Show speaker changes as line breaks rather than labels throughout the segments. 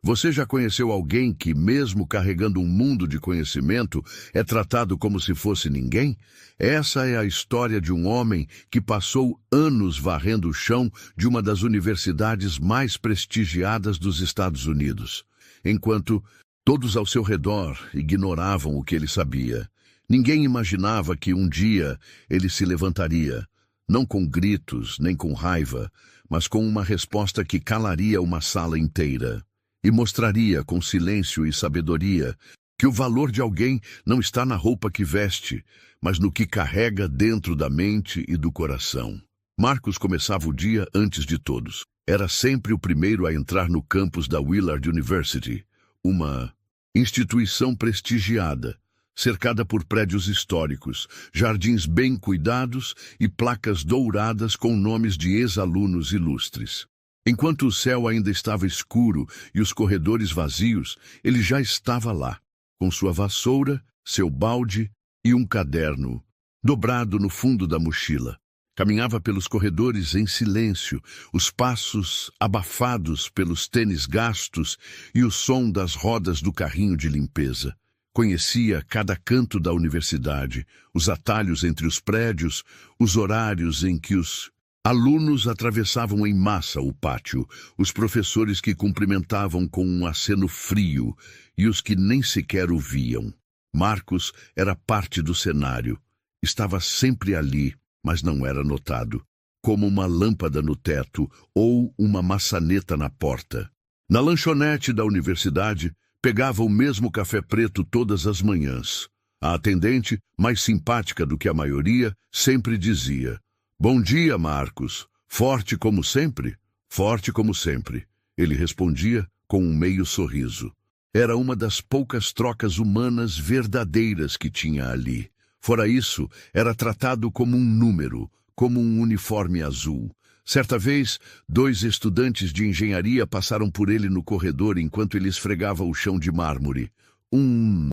Você já conheceu alguém que, mesmo carregando um mundo de conhecimento, é tratado como se fosse ninguém? Essa é a história de um homem que passou anos varrendo o chão de uma das universidades mais prestigiadas dos Estados Unidos, enquanto todos ao seu redor ignoravam o que ele sabia. Ninguém imaginava que um dia ele se levantaria, não com gritos nem com raiva, mas com uma resposta que calaria uma sala inteira. E mostraria com silêncio e sabedoria que o valor de alguém não está na roupa que veste, mas no que carrega dentro da mente e do coração. Marcus começava o dia antes de todos. Era sempre o primeiro a entrar no campus da Willard University, uma instituição prestigiada, cercada por prédios históricos, jardins bem cuidados e placas douradas com nomes de ex-alunos ilustres. Enquanto o céu ainda estava escuro e os corredores vazios, ele já estava lá, com sua vassoura, seu balde e um caderno, dobrado no fundo da mochila. Caminhava pelos corredores em silêncio, os passos abafados pelos tênis gastos e o som das rodas do carrinho de limpeza. Conhecia cada canto da universidade, os atalhos entre os prédios, os horários em que os alunos atravessavam em massa o pátio, os professores que cumprimentavam com um aceno frio e os que nem sequer o viam. Marcus era parte do cenário. Estava sempre ali, mas não era notado, como uma lâmpada no teto ou uma maçaneta na porta. Na lanchonete da universidade, pegava o mesmo café preto todas as manhãs. A atendente, mais simpática do que a maioria, sempre dizia: "Bom dia, Marcus. Forte como sempre?" "Forte como sempre", ele respondia com um meio sorriso. Era uma das poucas trocas humanas verdadeiras que tinha ali. Fora isso, era tratado como um número, como um uniforme azul. Certa vez, 2 estudantes de engenharia passaram por ele no corredor enquanto ele esfregava o chão de mármore. Um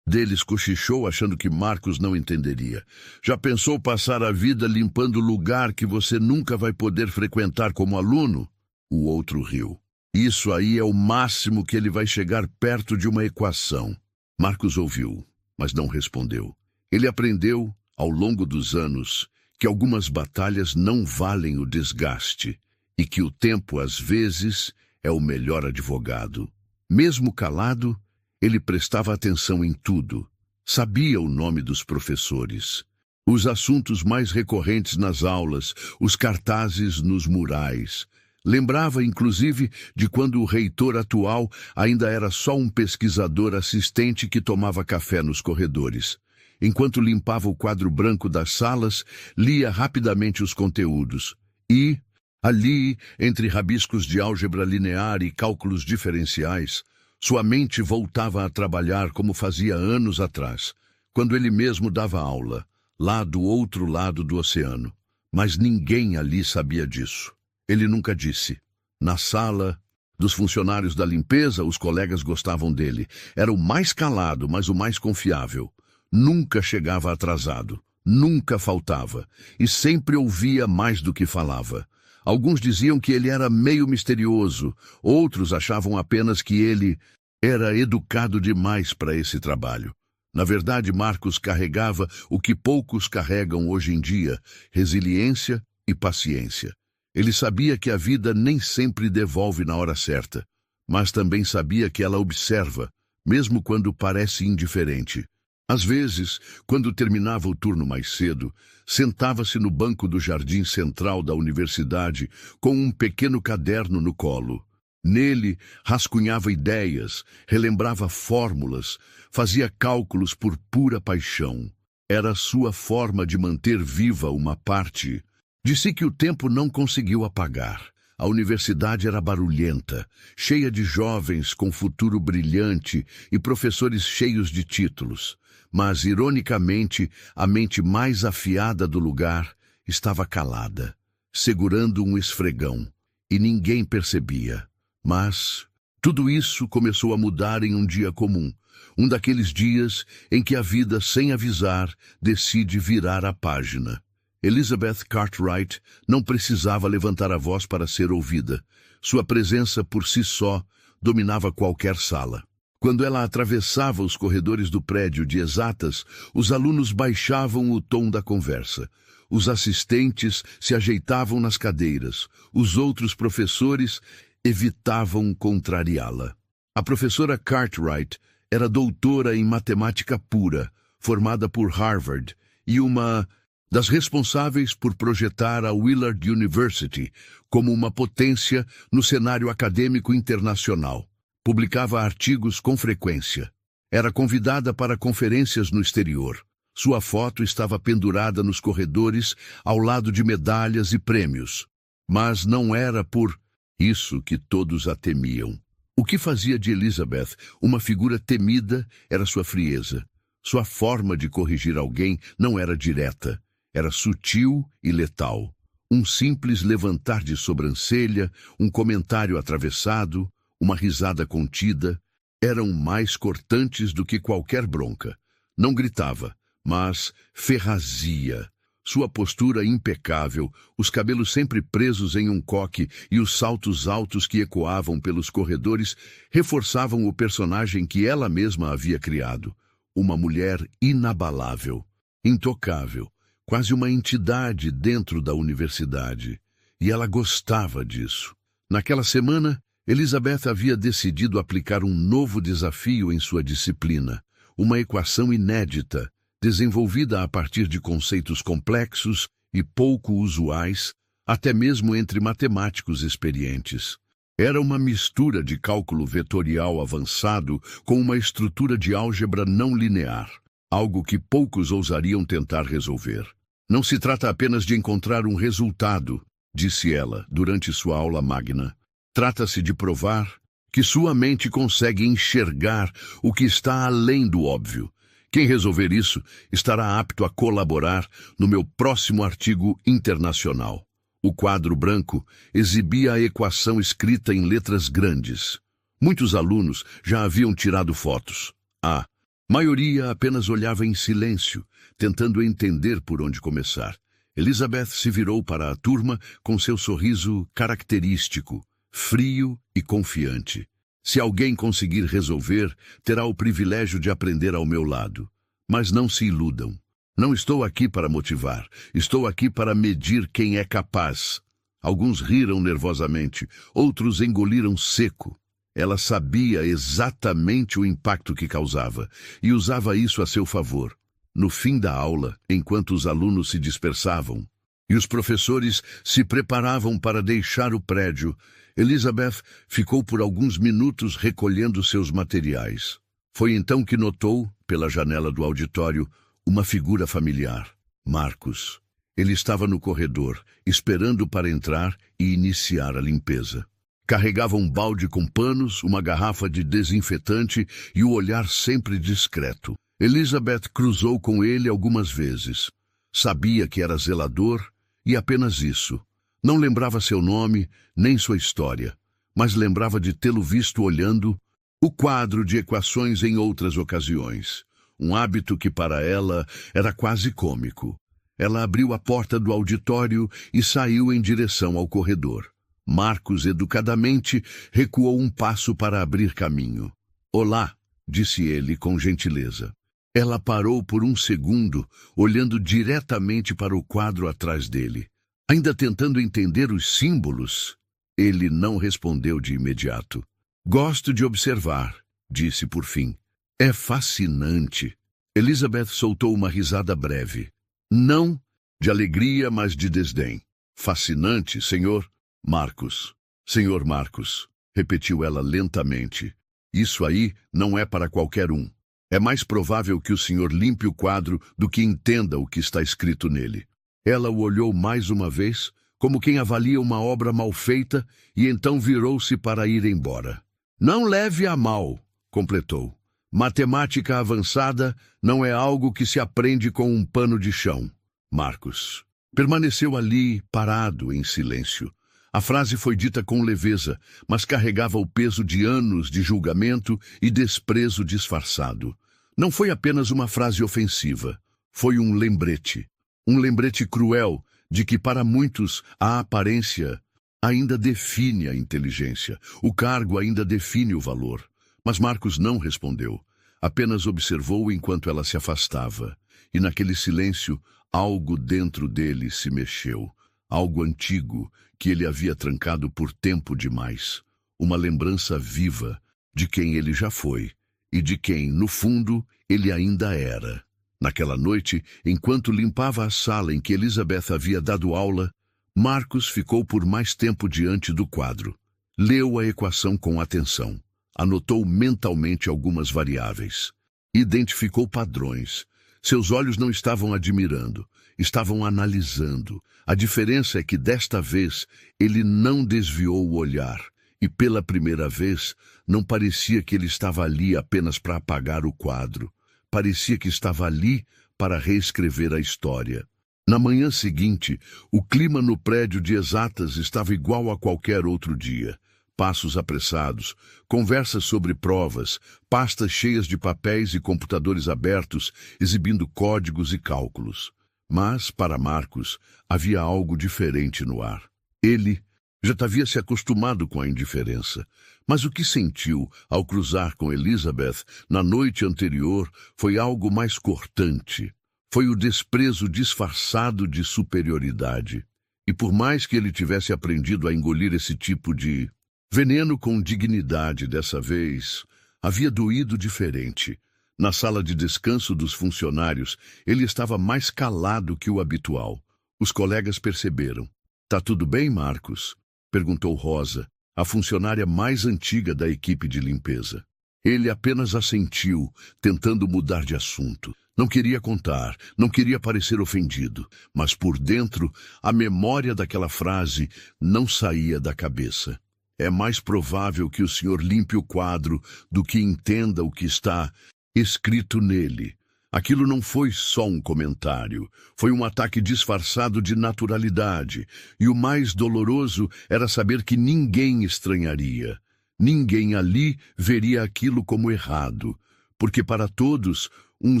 deles cochichou, achando que Marcus não entenderia. "Já pensou passar a vida limpando o lugar que você nunca vai poder frequentar como aluno?" O outro riu. "Isso aí é o máximo que ele vai chegar perto de uma equação." Marcus ouviu, mas não respondeu. Ele aprendeu, ao longo dos anos, que algumas batalhas não valem o desgaste e que o tempo, às vezes, é o melhor advogado. Mesmo calado, ele prestava atenção em tudo. Sabia o nome dos professores, os assuntos mais recorrentes nas aulas, os cartazes nos murais. Lembrava, inclusive, de quando o reitor atual ainda era só um pesquisador assistente que tomava café nos corredores. Enquanto limpava o quadro branco das salas, lia rapidamente os conteúdos. E, ali, entre rabiscos de álgebra linear e cálculos diferenciais, sua mente voltava a trabalhar como fazia anos atrás, quando ele mesmo dava aula, lá do outro lado do oceano. Mas ninguém ali sabia disso. Ele nunca disse. Na sala dos funcionários da limpeza, os colegas gostavam dele. Era o mais calado, mas o mais confiável. Nunca chegava atrasado, nunca faltava, e sempre ouvia mais do que falava. Alguns diziam que ele era meio misterioso, outros achavam apenas que ele era educado demais para esse trabalho. Na verdade, Marcus carregava o que poucos carregam hoje em dia: resiliência e paciência. Ele sabia que a vida nem sempre devolve na hora certa, mas também sabia que ela observa, mesmo quando parece indiferente. Às vezes, quando terminava o turno mais cedo, sentava-se no banco do jardim central da universidade com um pequeno caderno no colo. Nele, rascunhava ideias, relembrava fórmulas, fazia cálculos por pura paixão. Era sua forma de manter viva uma parte de si que o tempo não conseguiu apagar. A universidade era barulhenta, cheia de jovens com futuro brilhante e professores cheios de títulos. Mas, ironicamente, a mente mais afiada do lugar estava calada, segurando um esfregão, e ninguém percebia. Mas tudo isso começou a mudar em um dia comum, um daqueles dias em que a vida, sem avisar, decide virar a página. Elizabeth Cartwright não precisava levantar a voz para ser ouvida. Sua presença por si só dominava qualquer sala. Quando ela atravessava os corredores do prédio de exatas, os alunos baixavam o tom da conversa. Os assistentes se ajeitavam nas cadeiras. Os outros professores evitavam contrariá-la. A professora Cartwright era doutora em matemática pura, formada por Harvard, e uma das responsáveis por projetar a Willard University como uma potência no cenário acadêmico internacional. Publicava artigos com frequência. Era convidada para conferências no exterior. Sua foto estava pendurada nos corredores ao lado de medalhas e prêmios. Mas não era por isso que todos a temiam. O que fazia de Elizabeth uma figura temida era sua frieza. Sua forma de corrigir alguém não era direta. Era sutil e letal. Um simples levantar de sobrancelha, um comentário atravessado, uma risada contida, eram mais cortantes do que qualquer bronca. Não gritava, mas ferrazia. Sua postura impecável, os cabelos sempre presos em um coque e os saltos altos que ecoavam pelos corredores reforçavam o personagem que ela mesma havia criado. Uma mulher inabalável, intocável, quase uma entidade dentro da universidade. E ela gostava disso. Naquela semana, Elizabeth havia decidido aplicar um novo desafio em sua disciplina, uma equação inédita, desenvolvida a partir de conceitos complexos e pouco usuais, até mesmo entre matemáticos experientes. Era uma mistura de cálculo vetorial avançado com uma estrutura de álgebra não linear, algo que poucos ousariam tentar resolver. Não se trata apenas de encontrar um resultado, disse ela durante sua aula magna. Trata-se de provar que sua mente consegue enxergar o que está além do óbvio. Quem resolver isso estará apto a colaborar no meu próximo artigo internacional. O quadro branco exibia a equação escrita em letras grandes. Muitos alunos já haviam tirado fotos. A maioria apenas olhava em silêncio, tentando entender por onde começar. Elizabeth se virou para a turma com seu sorriso característico, frio e confiante. Se alguém conseguir resolver, terá o privilégio de aprender ao meu lado. Mas não se iludam. Não estou aqui para motivar. Estou aqui para medir quem é capaz. Alguns riram nervosamente, outros engoliram seco. Ela sabia exatamente o impacto que causava e usava isso a seu favor. No fim da aula, enquanto os alunos se dispersavam e os professores se preparavam para deixar o prédio, Elizabeth ficou por alguns minutos recolhendo seus materiais. Foi então que notou, pela janela do auditório, uma figura familiar. Marcos. Ele estava no corredor, esperando para entrar e iniciar a limpeza. Carregava um balde com panos, uma garrafa de desinfetante e o olhar sempre discreto. Elizabeth cruzou com ele algumas vezes. Sabia que era zelador e apenas isso. Não lembrava seu nome, nem sua história, mas lembrava de tê-lo visto olhando o quadro de equações em outras ocasiões. Um hábito que para ela era quase cômico. Ela abriu a porta do auditório e saiu em direção ao corredor. Marcos, educadamente, recuou um passo para abrir caminho. "Olá", disse ele com gentileza. Ela parou por um segundo, olhando diretamente para o quadro atrás dele. Ainda tentando entender os símbolos, ele não respondeu de imediato. "Gosto de observar", disse por fim. "É fascinante." Elizabeth soltou uma risada breve. Não de alegria, mas de desdém. "Fascinante, senhor Marcos." "Senhor Marcos", repetiu ela lentamente. "Isso aí não é para qualquer um. É mais provável que o senhor limpe o quadro do que entenda o que está escrito nele." Ela o olhou mais uma vez, como quem avalia uma obra mal feita, e então virou-se para ir embora. "Não leve a mal", completou. "Matemática avançada não é algo que se aprende com um pano de chão." Marcos permaneceu ali, parado, em silêncio. A frase foi dita com leveza, mas carregava o peso de anos de julgamento e desprezo disfarçado. Não foi apenas uma frase ofensiva, foi um lembrete. Um lembrete cruel de que para muitos a aparência ainda define a inteligência, o cargo ainda define o valor. Mas Marcos não respondeu, apenas observou enquanto ela se afastava. E naquele silêncio, algo dentro dele se mexeu, algo antigo que ele havia trancado por tempo demais. Uma lembrança viva de quem ele já foi e de quem, no fundo, ele ainda era. Naquela noite, enquanto limpava a sala em que Elizabeth havia dado aula, Marcos ficou por mais tempo diante do quadro. Leu a equação com atenção. Anotou mentalmente algumas variáveis. Identificou padrões. Seus olhos não estavam admirando, estavam analisando. A diferença é que desta vez ele não desviou o olhar. E pela primeira vez, não parecia que ele estava ali apenas para apagar o quadro. Parecia que estava ali para reescrever a história. Na manhã seguinte, o clima no prédio de exatas estava igual a qualquer outro dia. Passos apressados, conversas sobre provas, pastas cheias de papéis e computadores abertos, exibindo códigos e cálculos. Mas, para Marcos, havia algo diferente no ar. Ele já havia se acostumado com a indiferença, mas o que sentiu ao cruzar com Elizabeth na noite anterior foi algo mais cortante. Foi o desprezo disfarçado de superioridade. E por mais que ele tivesse aprendido a engolir esse tipo de veneno com dignidade dessa vez, havia doído diferente. Na sala de descanso dos funcionários, ele estava mais calado que o habitual. Os colegas perceberam. "Tá tudo bem, Marcos?" perguntou Rosa, a funcionária mais antiga da equipe de limpeza. Ele apenas assentiu, tentando mudar de assunto. Não queria contar, não queria parecer ofendido, mas por dentro, a memória daquela frase não saía da cabeça. "É mais provável que o senhor limpe o quadro do que entenda o que está escrito nele." Aquilo não foi só um comentário, foi um ataque disfarçado de naturalidade, e o mais doloroso era saber que ninguém estranharia. Ninguém ali veria aquilo como errado, porque para todos, um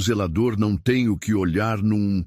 zelador não tem o que olhar num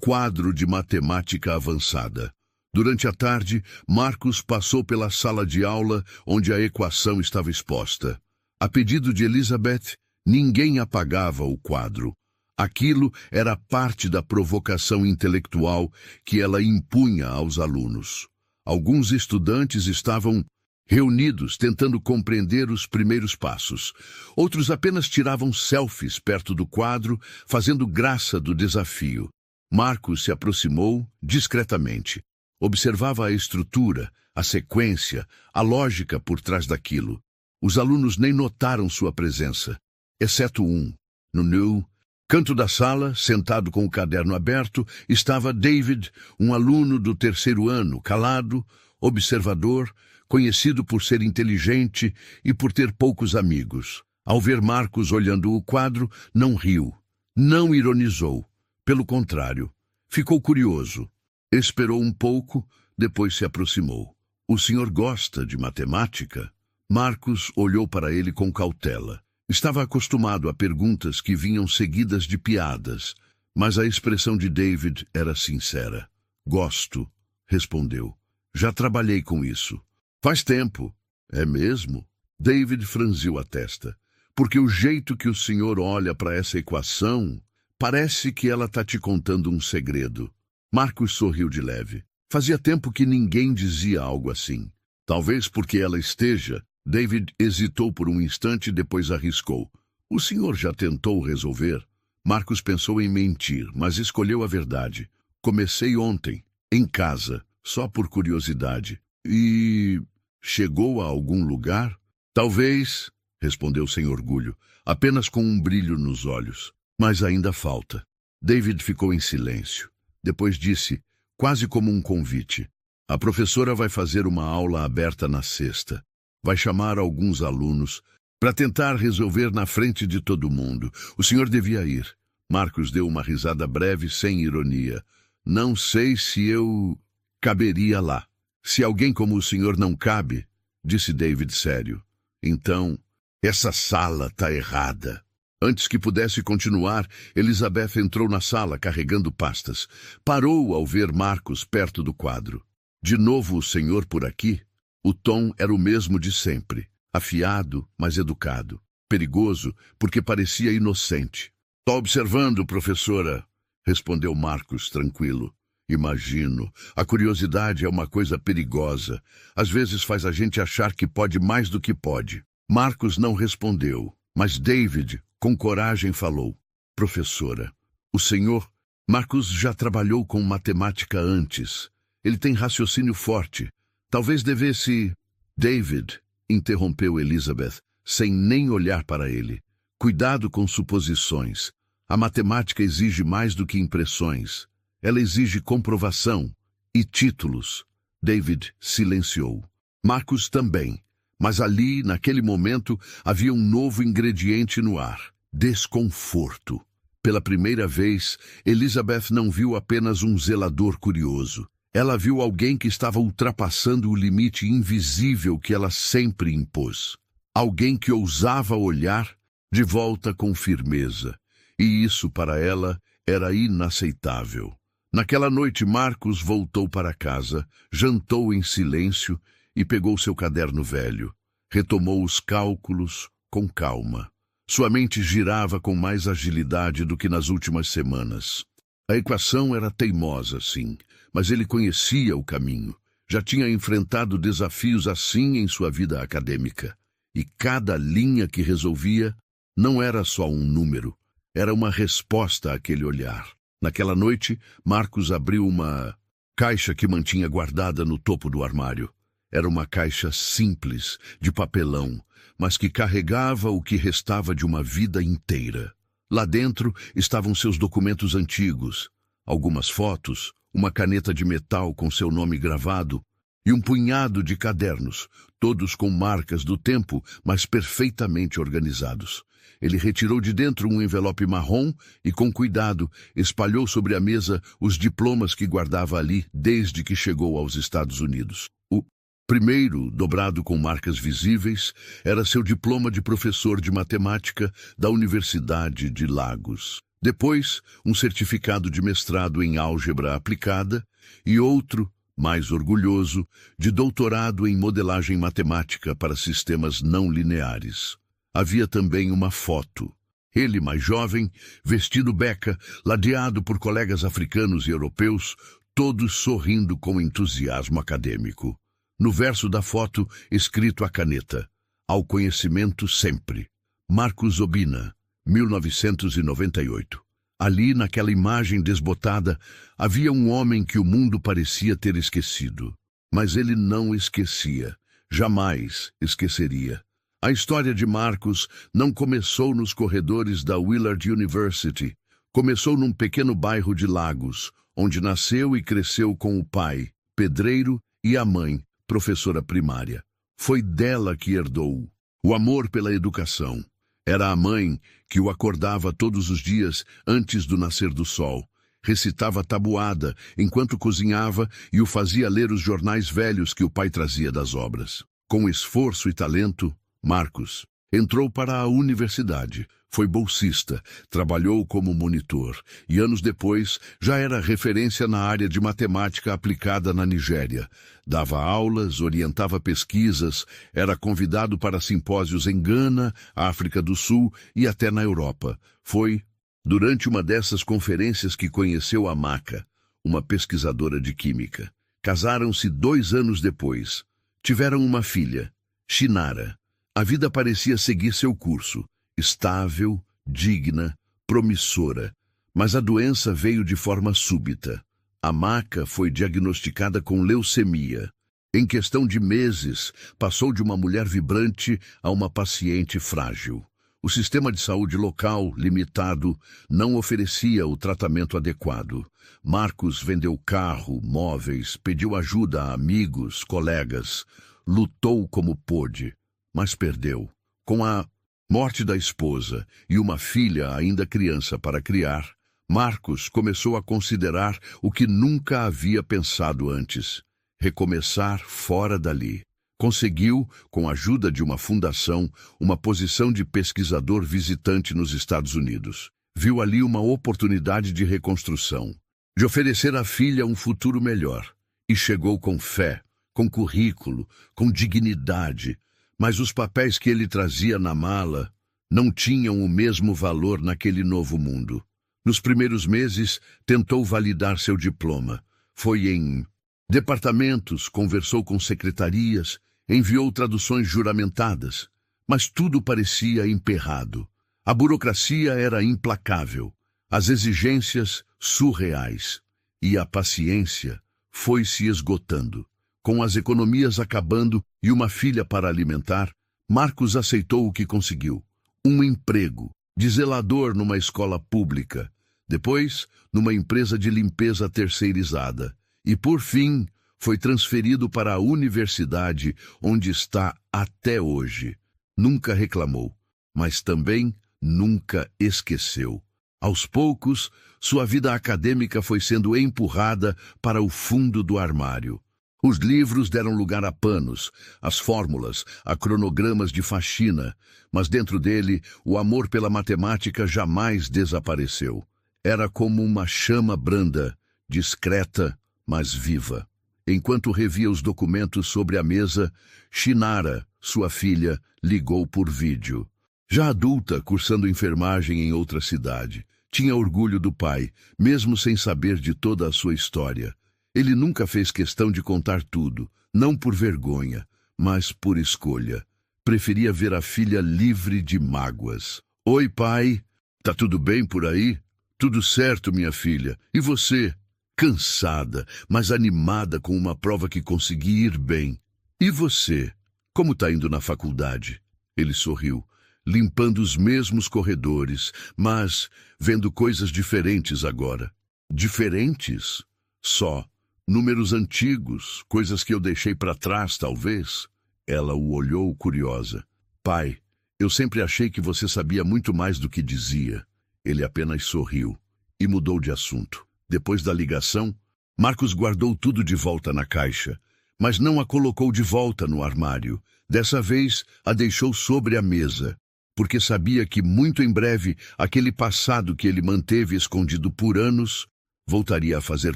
quadro de matemática avançada. Durante a tarde, Marcos passou pela sala de aula onde a equação estava exposta. A pedido de Elizabeth, ninguém apagava o quadro. Aquilo era parte da provocação intelectual que ela impunha aos alunos. Alguns estudantes estavam reunidos tentando compreender os primeiros passos. Outros apenas tiravam selfies perto do quadro, fazendo graça do desafio. Marcos se aproximou discretamente. Observava a estrutura, a sequência, a lógica por trás daquilo. Os alunos nem notaram sua presença, exceto um. No canto da sala, sentado com o caderno aberto, estava David, um aluno do terceiro ano, calado, observador, conhecido por ser inteligente e por ter poucos amigos. Ao ver Marcos olhando o quadro, não riu, não ironizou. Pelo contrário, ficou curioso. Esperou um pouco, depois se aproximou. "O senhor gosta de matemática?" Marcos olhou para ele com cautela. Estava acostumado a perguntas que vinham seguidas de piadas, mas a expressão de David era sincera. "Gosto", respondeu. "Já trabalhei com isso." "Faz tempo." "É mesmo?" David franziu a testa. "Porque o jeito que o senhor olha para essa equação, parece que ela está te contando um segredo." Marcos sorriu de leve. Fazia tempo que ninguém dizia algo assim. "Talvez porque ela esteja." David hesitou por um instante e depois arriscou. "O senhor já tentou resolver?" Marcos pensou em mentir, mas escolheu a verdade. "Comecei ontem, em casa, só por curiosidade." "E chegou a algum lugar?" "Talvez", respondeu sem orgulho, apenas com um brilho nos olhos. "Mas ainda falta." David ficou em silêncio. Depois disse, quase como um convite: "A professora vai fazer uma aula aberta na sexta. Vai chamar alguns alunos para tentar resolver na frente de todo mundo. O senhor devia ir." Marcos deu uma risada breve, sem ironia. "Não sei se eu caberia lá." "Se alguém como o senhor não cabe", disse David sério, "então essa sala está errada." Antes que pudesse continuar, Elizabeth entrou na sala carregando pastas. Parou ao ver Marcos perto do quadro. De novo o senhor por aqui? O tom era o mesmo de sempre, afiado, mas educado. Perigoso, porque parecia inocente. "Estou observando, professora", respondeu Marcos, tranquilo. "Imagino. A curiosidade é uma coisa perigosa. Às vezes faz a gente achar que pode mais do que pode." Marcos não respondeu, mas David, com coragem, falou: "Professora, o senhor..." Marcos já trabalhou com matemática antes. Ele tem raciocínio forte. Talvez devesse... "David", interrompeu Elizabeth, sem nem olhar para ele. "Cuidado com suposições. A matemática exige mais do que impressões. Ela exige comprovação e títulos." David silenciou. Marcos também. Mas ali, naquele momento, havia um novo ingrediente no ar: desconforto. Pela primeira vez, Elizabeth não viu apenas um zelador curioso. Ela viu alguém que estava ultrapassando o limite invisível que ela sempre impôs. Alguém que ousava olhar de volta com firmeza. E isso, para ela, era inaceitável. Naquela noite, Marcos voltou para casa, jantou em silêncio e pegou seu caderno velho. Retomou os cálculos com calma. Sua mente girava com mais agilidade do que nas últimas semanas. A equação era teimosa, sim, mas ele conhecia o caminho. Já tinha enfrentado desafios assim em sua vida acadêmica. E cada linha que resolvia não era só um número, era uma resposta àquele olhar. Naquela noite, Marcos abriu uma caixa que mantinha guardada no topo do armário. Era uma caixa simples, de papelão, mas que carregava o que restava de uma vida inteira. Lá dentro estavam seus documentos antigos, algumas fotos, uma caneta de metal com seu nome gravado e um punhado de cadernos, todos com marcas do tempo, mas perfeitamente organizados. Ele retirou de dentro um envelope marrom e, com cuidado, espalhou sobre a mesa os diplomas que guardava ali desde que chegou aos Estados Unidos. O primeiro, dobrado com marcas visíveis, era seu diploma de professor de matemática da Universidade de Lagos. Depois, um certificado de mestrado em álgebra aplicada e outro, mais orgulhoso, de doutorado em modelagem matemática para sistemas não lineares. Havia também uma foto. Ele, mais jovem, vestido beca, ladeado por colegas africanos e europeus, todos sorrindo com entusiasmo acadêmico. No verso da foto, escrito à caneta: "Ao conhecimento sempre. Marcos Obina, 1998. Ali, naquela imagem desbotada, havia um homem que o mundo parecia ter esquecido. Mas ele não esquecia. Jamais esqueceria. A história de Marcos não começou nos corredores da Willard University. Começou num pequeno bairro de Lagos, onde nasceu e cresceu com o pai, pedreiro, e a mãe, professora primária. Foi dela que herdou o amor pela educação. Era a mãe que o acordava todos os dias antes do nascer do sol. Recitava tabuada enquanto cozinhava e o fazia ler os jornais velhos que o pai trazia das obras. Com esforço e talento, Marcos entrou para a universidade, foi bolsista, trabalhou como monitor e anos depois já era referência na área de matemática aplicada na Nigéria. Dava aulas, orientava pesquisas, era convidado para simpósios em Gana, África do Sul e até na Europa. Foi durante uma dessas conferências que conheceu a Maca, uma pesquisadora de química. Casaram-se 2 anos depois. Tiveram uma filha, Shinara. A vida parecia seguir seu curso, estável, digna, promissora, mas a doença veio de forma súbita. A Maca foi diagnosticada com leucemia. Em questão de meses, passou de uma mulher vibrante a uma paciente frágil. O sistema de saúde local, limitado, não oferecia o tratamento adequado. Marcos vendeu carro, móveis, pediu ajuda a amigos, colegas, lutou como pôde. Mas perdeu. Com a morte da esposa e uma filha ainda criança para criar, Marcos começou a considerar o que nunca havia pensado antes: recomeçar fora dali. Conseguiu, com a ajuda de uma fundação, uma posição de pesquisador visitante nos Estados Unidos. Viu ali uma oportunidade de reconstrução, de oferecer à filha um futuro melhor. E chegou com fé, com currículo, com dignidade, mas os papéis que ele trazia na mala não tinham o mesmo valor naquele novo mundo. Nos primeiros meses, tentou validar seu diploma. Foi em departamentos, conversou com secretarias, enviou traduções juramentadas, mas tudo parecia emperrado. A burocracia era implacável, as exigências surreais, e a paciência foi se esgotando. Com as economias acabando e uma filha para alimentar, Marcos aceitou o que conseguiu: um emprego de zelador numa escola pública, depois numa empresa de limpeza terceirizada, e por fim foi transferido para a universidade, onde está até hoje. Nunca reclamou, mas também nunca esqueceu. Aos poucos, sua vida acadêmica foi sendo empurrada para o fundo do armário. Os livros deram lugar a panos, as fórmulas, a cronogramas de faxina, mas dentro dele o amor pela matemática jamais desapareceu. Era como uma chama branda, discreta, mas viva. Enquanto revia os documentos sobre a mesa, Shinara, sua filha, ligou por vídeo. Já adulta, cursando enfermagem em outra cidade, tinha orgulho do pai, mesmo sem saber de toda a sua história. Ele nunca fez questão de contar tudo, não por vergonha, mas por escolha. Preferia ver a filha livre de mágoas. Oi, pai. Tá tudo bem por aí? Tudo certo, minha filha. E você? Cansada, mas animada com uma prova que consegui ir bem. E você? Como tá indo na faculdade? Ele sorriu, limpando os mesmos corredores, mas vendo coisas diferentes agora. Diferentes? Só. Números antigos, coisas que eu deixei para trás, talvez. Ela o olhou curiosa. Pai, eu sempre achei que você sabia muito mais do que dizia. Ele apenas sorriu e mudou de assunto. Depois da ligação, Marcos guardou tudo de volta na caixa, mas não a colocou de volta no armário. Dessa vez, a deixou sobre a mesa, porque sabia que muito em breve aquele passado que ele manteve escondido por anos voltaria a fazer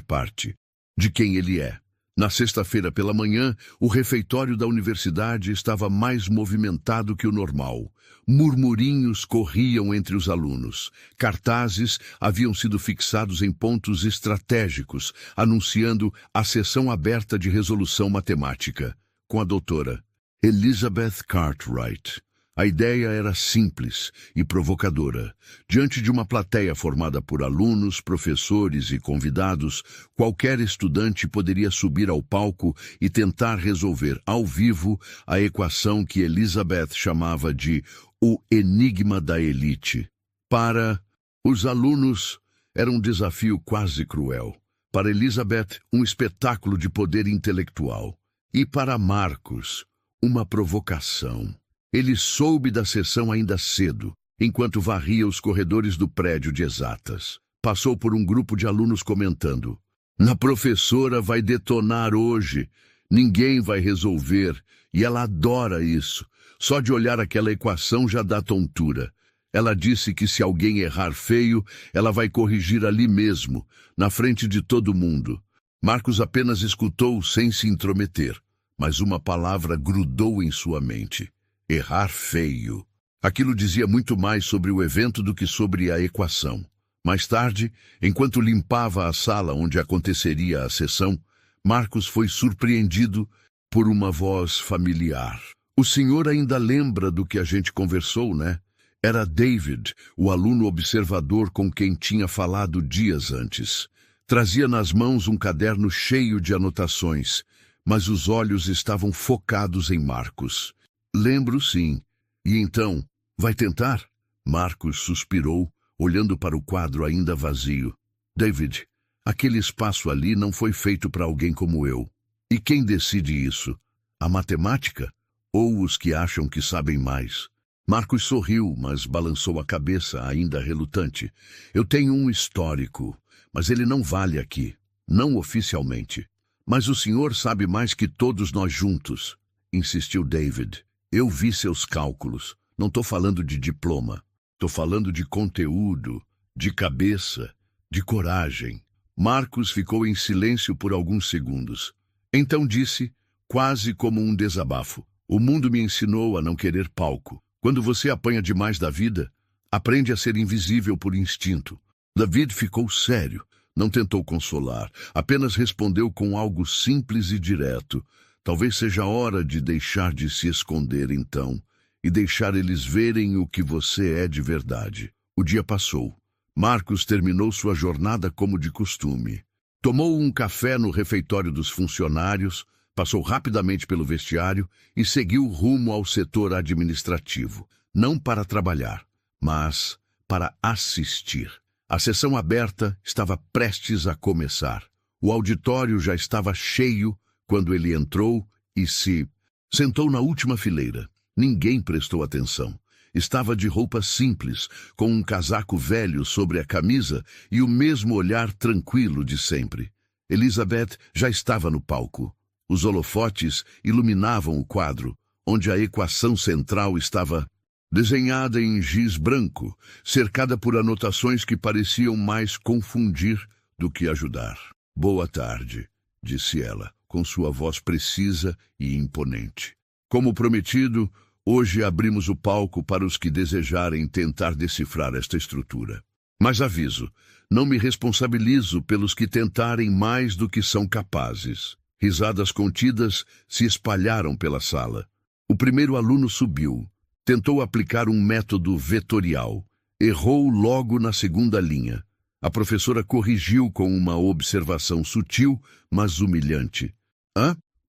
parte de quem ele é. Na sexta-feira pela manhã, o refeitório da universidade estava mais movimentado que o normal. Murmurinhos corriam entre os alunos. Cartazes haviam sido fixados em pontos estratégicos, anunciando a sessão aberta de resolução matemática, com a doutora Elizabeth Cartwright. A ideia era simples e provocadora. Diante de uma plateia formada por alunos, professores e convidados, qualquer estudante poderia subir ao palco e tentar resolver ao vivo a equação que Elizabeth chamava de o enigma da elite. Para os alunos, era um desafio quase cruel. Para Elizabeth, um espetáculo de poder intelectual. E para Marcos, uma provocação. Ele soube da sessão ainda cedo, enquanto varria os corredores do prédio de exatas. Passou por um grupo de alunos comentando: "Na professora vai detonar hoje. Ninguém vai resolver, e ela adora isso. Só de olhar aquela equação já dá tontura. Ela disse que se alguém errar feio, ela vai corrigir ali mesmo, na frente de todo mundo." Marcos apenas escutou sem se intrometer, mas uma palavra grudou em sua mente. Errar feio. Aquilo dizia muito mais sobre o evento do que sobre a equação. Mais tarde, enquanto limpava a sala onde aconteceria a sessão, Marcos foi surpreendido por uma voz familiar. "O senhor ainda lembra do que a gente conversou, né?" Era David, o aluno observador com quem tinha falado dias antes. Trazia nas mãos um caderno cheio de anotações, mas os olhos estavam focados em Marcos. "Lembro, sim. E então, vai tentar?" Marcos suspirou, olhando para o quadro ainda vazio. "David, aquele espaço ali não foi feito para alguém como eu. E quem decide isso? A matemática? Ou os que acham que sabem mais?" Marcos sorriu, mas balançou a cabeça, ainda relutante. "Eu tenho um histórico, mas ele não vale aqui. Não oficialmente. Mas o senhor sabe mais que todos nós juntos", insistiu David. "Eu vi seus cálculos. Não estou falando de diploma. Estou falando de conteúdo, de cabeça, de coragem." Marcos ficou em silêncio por alguns segundos. Então disse, quase como um desabafo: o mundo me ensinou a não querer palco. Quando você apanha demais da vida, aprende a ser invisível por instinto. David ficou sério. Não tentou consolar, apenas respondeu com algo simples e direto. Talvez seja hora de deixar de se esconder então, e deixar eles verem o que você é de verdade. O dia passou. Marcos terminou sua jornada como de costume. Tomou um café no refeitório dos funcionários, passou rapidamente pelo vestiário e seguiu rumo ao setor administrativo. Não para trabalhar, mas para assistir. A sessão aberta estava prestes a começar. O auditório já estava cheio quando ele entrou e se sentou na última fileira. Ninguém prestou atenção. Estava de roupa simples, com um casaco velho sobre a camisa e o mesmo olhar tranquilo de sempre. Elizabeth já estava no palco. Os holofotes iluminavam o quadro, onde a equação central estava desenhada em giz branco, cercada por anotações que pareciam mais confundir do que ajudar. Boa tarde, disse ela, com sua voz precisa e imponente. Como prometido, hoje abrimos o palco para os que desejarem tentar decifrar esta estrutura. Mas aviso, não me responsabilizo pelos que tentarem mais do que são capazes. Risadas contidas se espalharam pela sala. O primeiro aluno subiu. Tentou aplicar um método vetorial. Errou logo na segunda linha. A professora corrigiu com uma observação sutil, mas humilhante.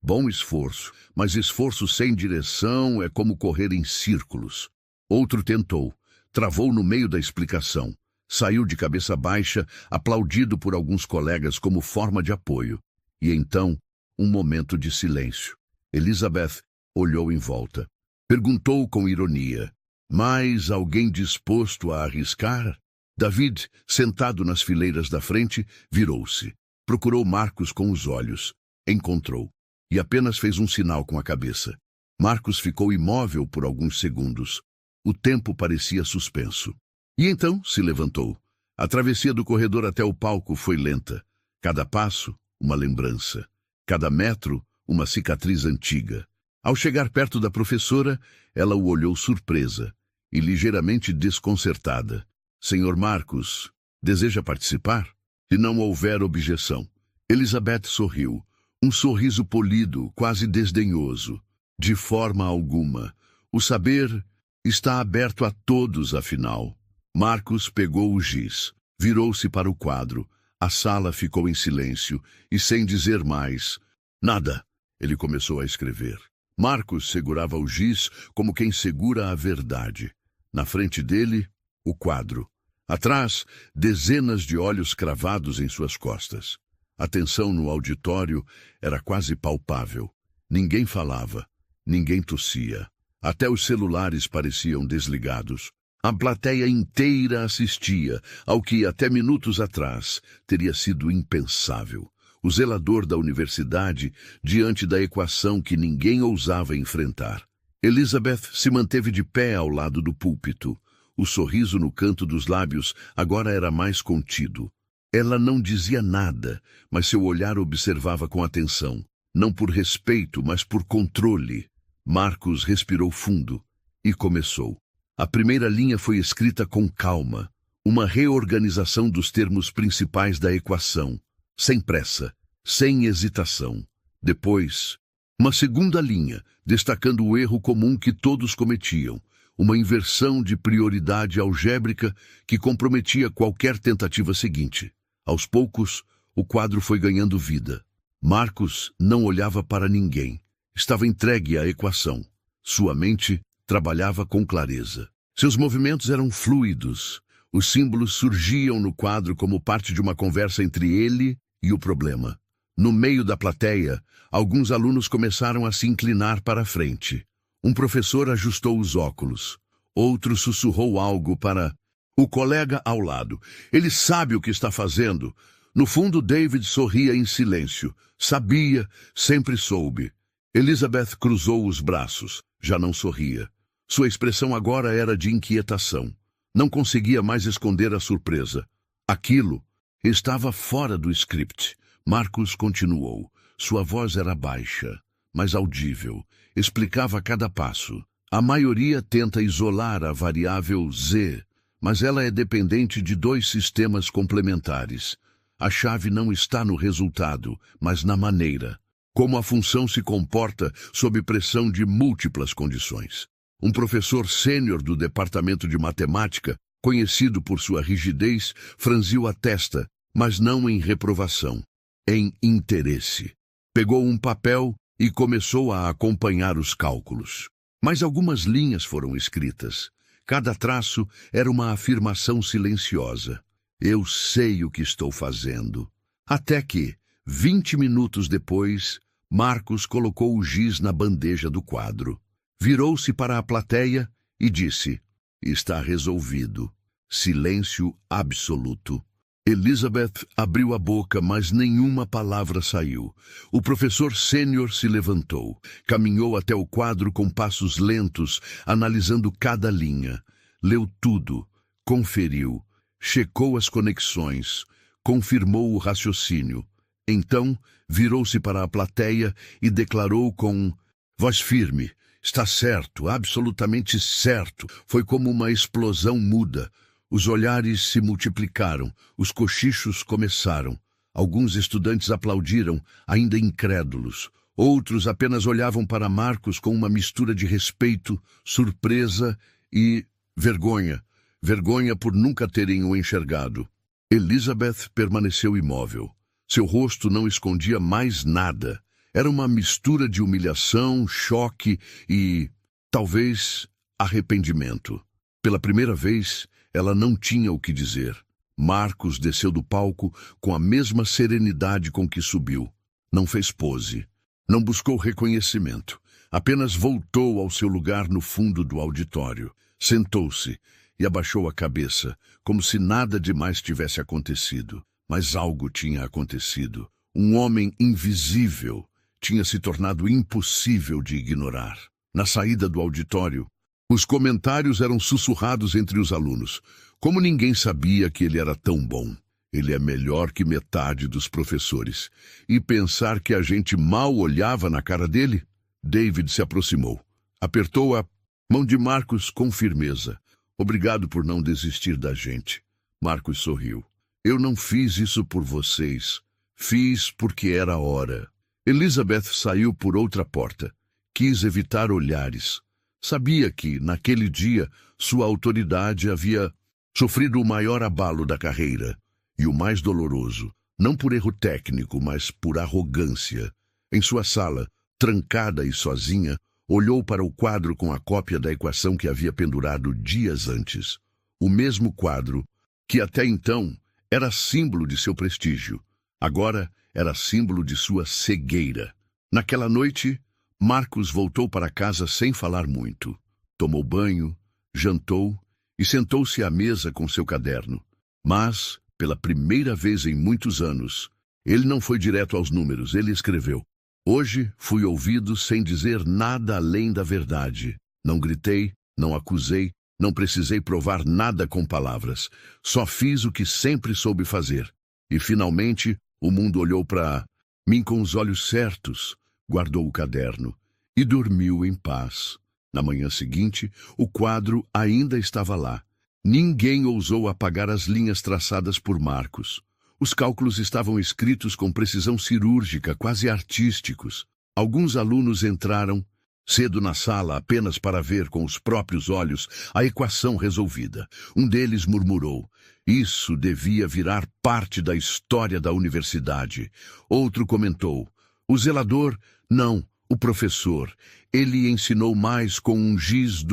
Bom esforço, mas esforço sem direção é como correr em círculos. Outro tentou. Travou no meio da explicação. Saiu de cabeça baixa, aplaudido por alguns colegas como forma de apoio. E então, um momento de silêncio. Elizabeth olhou em volta. Perguntou com ironia: mais alguém disposto a arriscar? David, sentado nas fileiras da frente, virou-se. Procurou Marcos com os olhos. Encontrou. E apenas fez um sinal com a cabeça. Marcos ficou imóvel por alguns segundos. O tempo parecia suspenso. E então se levantou. A travessia do corredor até o palco foi lenta. Cada passo, uma lembrança. Cada metro, uma cicatriz antiga. Ao chegar perto da professora, ela o olhou surpresa e ligeiramente desconcertada. Senhor Marcos, deseja participar? Se não houver objeção. Elizabeth sorriu. Um sorriso polido, quase desdenhoso. De forma alguma. O saber está aberto a todos, afinal. Marcos pegou o giz. Virou-se para o quadro. A sala ficou em silêncio e, sem dizer mais nada, ele começou a escrever. Marcos segurava o giz como quem segura a verdade. Na frente dele, o quadro. Atrás, dezenas de olhos cravados em suas costas. A tensão no auditório era quase palpável. Ninguém falava, ninguém tossia. Até os celulares pareciam desligados. A plateia inteira assistia ao que, até minutos atrás, teria sido impensável. O zelador da universidade diante da equação que ninguém ousava enfrentar. Elizabeth se manteve de pé ao lado do púlpito. O sorriso no canto dos lábios agora era mais contido. Ela não dizia nada, mas seu olhar observava com atenção. Não por respeito, mas por controle. Marcos respirou fundo e começou. A primeira linha foi escrita com calma. Uma reorganização dos termos principais da equação. Sem pressa, sem hesitação. Depois, uma segunda linha, destacando o erro comum que todos cometiam. Uma inversão de prioridade algébrica que comprometia qualquer tentativa seguinte. Aos poucos, o quadro foi ganhando vida. Marcos não olhava para ninguém. Estava entregue à equação. Sua mente trabalhava com clareza. Seus movimentos eram fluidos. Os símbolos surgiam no quadro como parte de uma conversa entre ele e o problema. No meio da plateia, alguns alunos começaram a se inclinar para a frente. Um professor ajustou os óculos. Outro sussurrou algo para o colega ao lado. Ele sabe o que está fazendo. No fundo, David sorria em silêncio. Sabia, sempre soube. Elizabeth cruzou os braços. Já não sorria. Sua expressão agora era de inquietação. Não conseguia mais esconder a surpresa. Aquilo estava fora do script. Marcos continuou. Sua voz era baixa, mas audível. Explicava cada passo. A maioria tenta isolar a variável Z, mas ela é dependente de dois sistemas complementares. A chave não está no resultado, mas na maneira. Como a função se comporta sob pressão de múltiplas condições. Um professor sênior do departamento de matemática, conhecido por sua rigidez, franziu a testa, mas não em reprovação, em interesse. Pegou um papel e começou a acompanhar os cálculos. Mas algumas linhas foram escritas. Cada traço era uma afirmação silenciosa. Eu sei o que estou fazendo. Até que, 20 minutos depois, Marcos colocou o giz na bandeja do quadro. Virou-se para a plateia e disse: está resolvido. Silêncio absoluto. Elizabeth abriu a boca, mas nenhuma palavra saiu. O professor sênior se levantou, caminhou até o quadro com passos lentos, analisando cada linha. Leu tudo, conferiu, checou as conexões, confirmou o raciocínio. Então, virou-se para a plateia e declarou com voz firme: está certo, absolutamente certo. Foi como uma explosão muda. Os olhares se multiplicaram, os cochichos começaram. Alguns estudantes aplaudiram, ainda incrédulos. Outros apenas olhavam para Marcos com uma mistura de respeito, surpresa e vergonha. Vergonha por nunca terem o enxergado. Elizabeth permaneceu imóvel. Seu rosto não escondia mais nada. Era uma mistura de humilhação, choque e, talvez, arrependimento. Pela primeira vez, ela não tinha o que dizer. Marcos desceu do palco com a mesma serenidade com que subiu. Não fez pose. Não buscou reconhecimento. Apenas voltou ao seu lugar no fundo do auditório. Sentou-se e abaixou a cabeça, como se nada demais tivesse acontecido. Mas algo tinha acontecido. Um homem invisível tinha se tornado impossível de ignorar. Na saída do auditório, os comentários eram sussurrados entre os alunos. Como ninguém sabia que ele era tão bom. Ele é melhor que metade dos professores. E pensar que a gente mal olhava na cara dele? David se aproximou. Apertou a mão de Marcos com firmeza. Obrigado por não desistir da gente. Marcos sorriu. Eu não fiz isso por vocês. Fiz porque era a hora. Elizabeth saiu por outra porta. Quis evitar olhares. Sabia que, naquele dia, sua autoridade havia sofrido o maior abalo da carreira. E o mais doloroso, não por erro técnico, mas por arrogância. Em sua sala, trancada e sozinha, olhou para o quadro com a cópia da equação que havia pendurado dias antes. O mesmo quadro que, até então, era símbolo de seu prestígio. Agora era símbolo de sua cegueira. Naquela noite, Marcos voltou para casa sem falar muito. Tomou banho, jantou e sentou-se à mesa com seu caderno. Mas, pela primeira vez em muitos anos, ele não foi direto aos números. Ele escreveu: hoje fui ouvido sem dizer nada além da verdade. Não gritei, não acusei, não precisei provar nada com palavras. Só fiz o que sempre soube fazer. E, finalmente, o mundo olhou para mim com os olhos certos, guardou o caderno e dormiu em paz. Na manhã seguinte, o quadro ainda estava lá. Ninguém ousou apagar as linhas traçadas por Marcos. Os cálculos estavam escritos com precisão cirúrgica, quase artísticos. Alguns alunos entraram cedo na sala apenas para ver com os próprios olhos a equação resolvida. Um deles murmurou: isso devia virar parte da história da universidade. Outro comentou: o zelador, não, o professor. Ele ensinou mais com um giz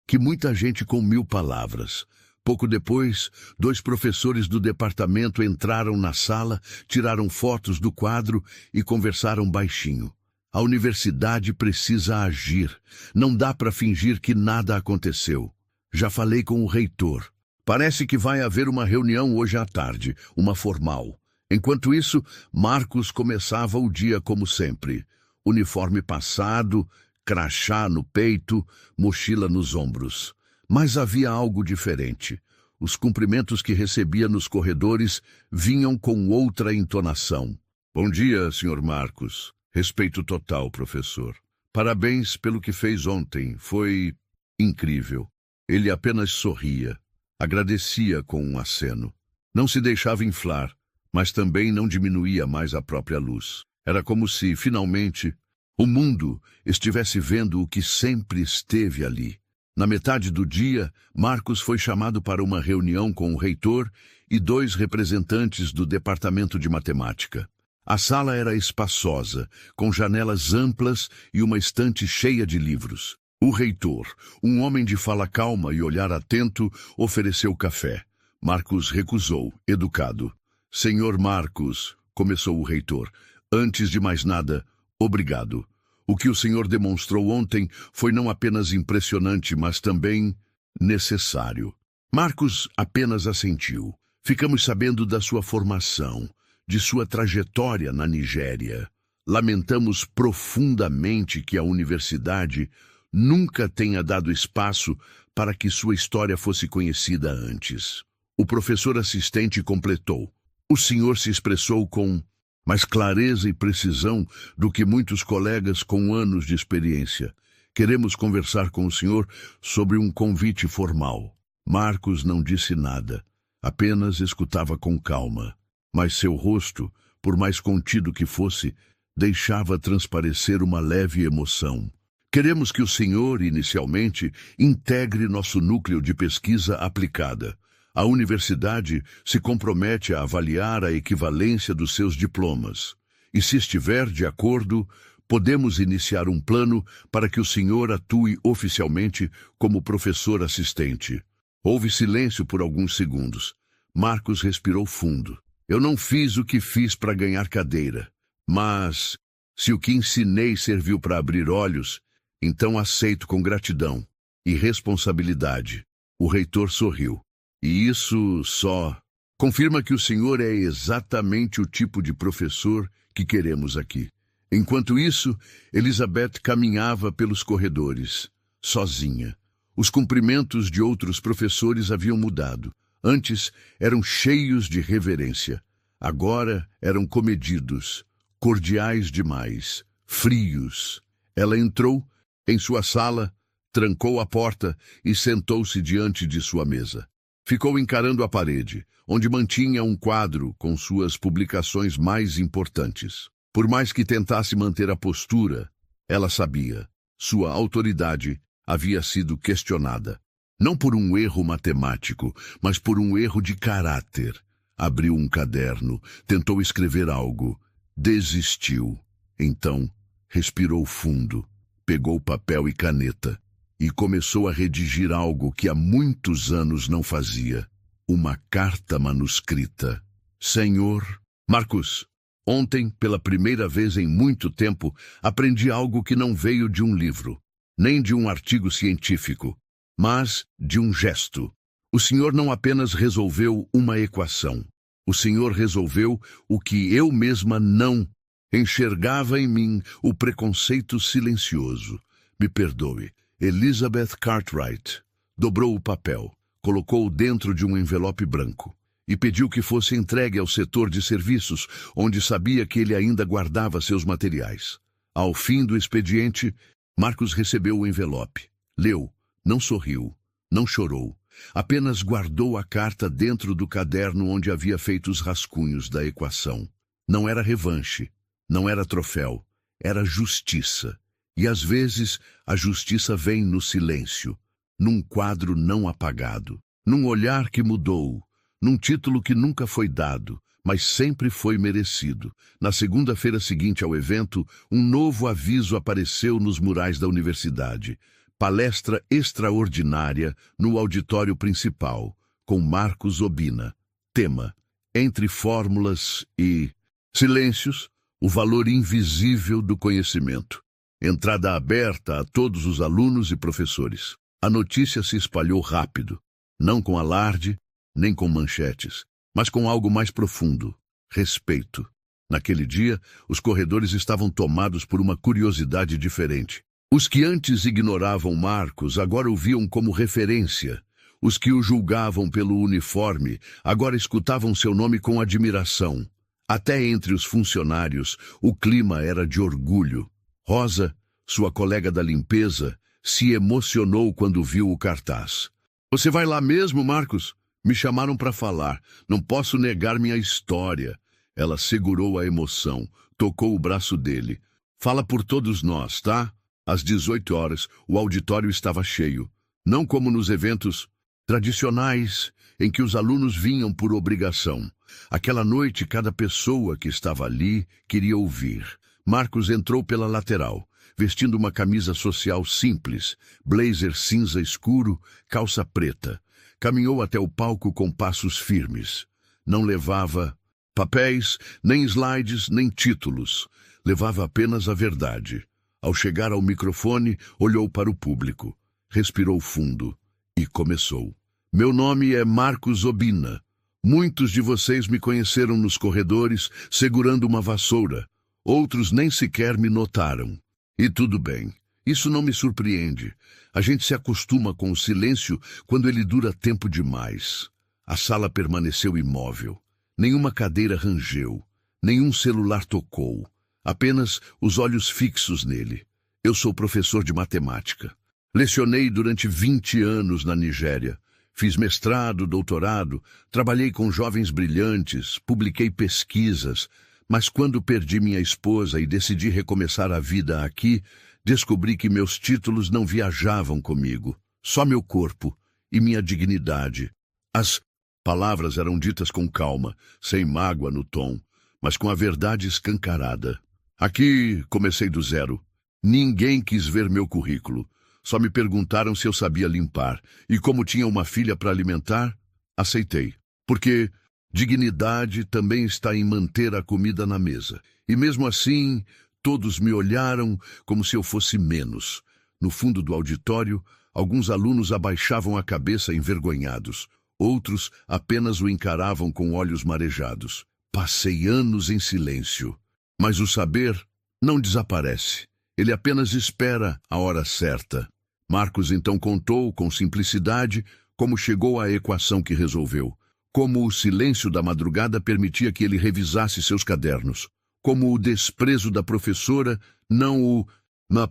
que muita gente com 1000 palavras. Pouco depois, 2 professores do departamento entraram na sala, tiraram fotos do quadro e conversaram baixinho. A universidade precisa agir. Não dá para fingir que nada aconteceu. Já falei com o reitor. Parece que vai haver uma reunião hoje à tarde, uma formal. Enquanto isso, Marcos começava o dia como sempre. Uniforme passado, crachá no peito, mochila nos ombros. Mas havia algo diferente. Os cumprimentos que recebia nos corredores vinham com outra entonação. Bom dia, Sr. Marcos. Respeito total, professor. Parabéns pelo que fez ontem. Foi incrível. Ele apenas sorria. Agradecia com um aceno. Não se deixava inflar, mas também não diminuía mais a própria luz. Era como se, finalmente, o mundo estivesse vendo o que sempre esteve ali. Na metade do dia, Marcos foi chamado para uma reunião com o reitor e 2 representantes do departamento de matemática. A sala era espaçosa, com janelas amplas e uma estante cheia de livros. O reitor, um homem de fala calma e olhar atento, ofereceu café. Marcos recusou, educado. Senhor Marcos, começou o reitor, antes de mais nada, obrigado. O que o senhor demonstrou ontem foi não apenas impressionante, mas também necessário. Marcos apenas assentiu. Ficamos sabendo da sua formação, de sua trajetória na Nigéria. Lamentamos profundamente que a universidade nunca tenha dado espaço para que sua história fosse conhecida antes. O professor assistente completou. O senhor se expressou com mais clareza e precisão do que muitos colegas com anos de experiência. Queremos conversar com o senhor sobre um convite formal. Marcos não disse nada, apenas escutava com calma. Mas seu rosto, por mais contido que fosse, deixava transparecer uma leve emoção. Queremos que o senhor, inicialmente, integre nosso núcleo de pesquisa aplicada. A universidade se compromete a avaliar a equivalência dos seus diplomas. E se estiver de acordo, podemos iniciar um plano para que o senhor atue oficialmente como professor assistente. Houve silêncio por alguns segundos. Marcos respirou fundo. Eu não fiz o que fiz para ganhar cadeira, mas se o que ensinei serviu para abrir olhos, então aceito com gratidão e responsabilidade. O reitor sorriu. E isso só confirma que o senhor é exatamente o tipo de professor que queremos aqui. Enquanto isso, Elizabeth caminhava pelos corredores, sozinha. Os cumprimentos de outros professores haviam mudado. Antes eram cheios de reverência. Agora eram comedidos, cordiais demais, frios. Ela entrou em sua sala, trancou a porta e sentou-se diante de sua mesa. Ficou encarando a parede, onde mantinha um quadro com suas publicações mais importantes. Por mais que tentasse manter a postura, ela sabia. Sua autoridade havia sido questionada. Não por um erro matemático, mas por um erro de caráter. Abriu um caderno, tentou escrever algo, desistiu. Então, respirou fundo, pegou papel e caneta e começou a redigir algo que há muitos anos não fazia. Uma carta manuscrita. Senhor Marcos, ontem, pela primeira vez em muito tempo, aprendi algo que não veio de um livro, nem de um artigo científico, mas de um gesto. O senhor não apenas resolveu uma equação. O senhor resolveu o que eu mesma não enxergava em mim, o preconceito silencioso. Me perdoe. Elizabeth Cartwright dobrou o papel, colocou-o dentro de um envelope branco e pediu que fosse entregue ao setor de serviços, onde sabia que ele ainda guardava seus materiais. Ao fim do expediente, Marcos recebeu o envelope, leu, não sorriu, não chorou, apenas guardou a carta dentro do caderno onde havia feito os rascunhos da equação. Não era revanche, não era troféu, era justiça. E às vezes a justiça vem no silêncio, num quadro não apagado, num olhar que mudou, num título que nunca foi dado, mas sempre foi merecido. Na segunda-feira seguinte ao evento, um novo aviso apareceu nos murais da universidade. Palestra extraordinária no auditório principal, com Marcos Obina. Tema: Entre fórmulas e silêncios, o valor invisível do conhecimento. Entrada aberta a todos os alunos e professores. A notícia se espalhou rápido, não com alarde, nem com manchetes, mas com algo mais profundo: respeito. Naquele dia, os corredores estavam tomados por uma curiosidade diferente. Os que antes ignoravam Marcos agora o viam como referência. Os que o julgavam pelo uniforme agora escutavam seu nome com admiração. Até entre os funcionários, o clima era de orgulho. Rosa, sua colega da limpeza, se emocionou quando viu o cartaz. Você vai lá mesmo, Marcos? Me chamaram para falar. Não posso negar minha história. Ela segurou a emoção, tocou o braço dele. Fala por todos nós, tá? Às 18 horas, o auditório estava cheio. Não como nos eventos tradicionais, em que os alunos vinham por obrigação. Aquela noite, cada pessoa que estava ali queria ouvir. Marcos entrou pela lateral, vestindo uma camisa social simples, blazer cinza escuro, calça preta. Caminhou até o palco com passos firmes. Não levava papéis, nem slides, nem títulos. Levava apenas a verdade. Ao chegar ao microfone, olhou para o público. Respirou fundo e começou. Meu nome é Marcos Obina. Muitos de vocês me conheceram nos corredores, segurando uma vassoura. Outros nem sequer me notaram. E tudo bem. Isso não me surpreende. A gente se acostuma com o silêncio quando ele dura tempo demais. A sala permaneceu imóvel. Nenhuma cadeira rangeu. Nenhum celular tocou. Apenas os olhos fixos nele. Eu sou professor de matemática. Lecionei durante 20 anos na Nigéria. Fiz mestrado, doutorado, trabalhei com jovens brilhantes, publiquei pesquisas, mas quando perdi minha esposa e decidi recomeçar a vida aqui, descobri que meus títulos não viajavam comigo, só meu corpo e minha dignidade. As palavras eram ditas com calma, sem mágoa no tom, mas com a verdade escancarada. Aqui comecei do zero. Ninguém quis ver meu currículo. Só me perguntaram se eu sabia limpar, e como tinha uma filha para alimentar, aceitei. Porque dignidade também está em manter a comida na mesa. E mesmo assim, todos me olharam como se eu fosse menos. No fundo do auditório, alguns alunos abaixavam a cabeça envergonhados. Outros apenas o encaravam com olhos marejados. Passei anos em silêncio. Mas o saber não desaparece. Ele apenas espera a hora certa. Marcos então contou, com simplicidade, como chegou à equação que resolveu. Como o silêncio da madrugada permitia que ele revisasse seus cadernos. Como o desprezo da professora não o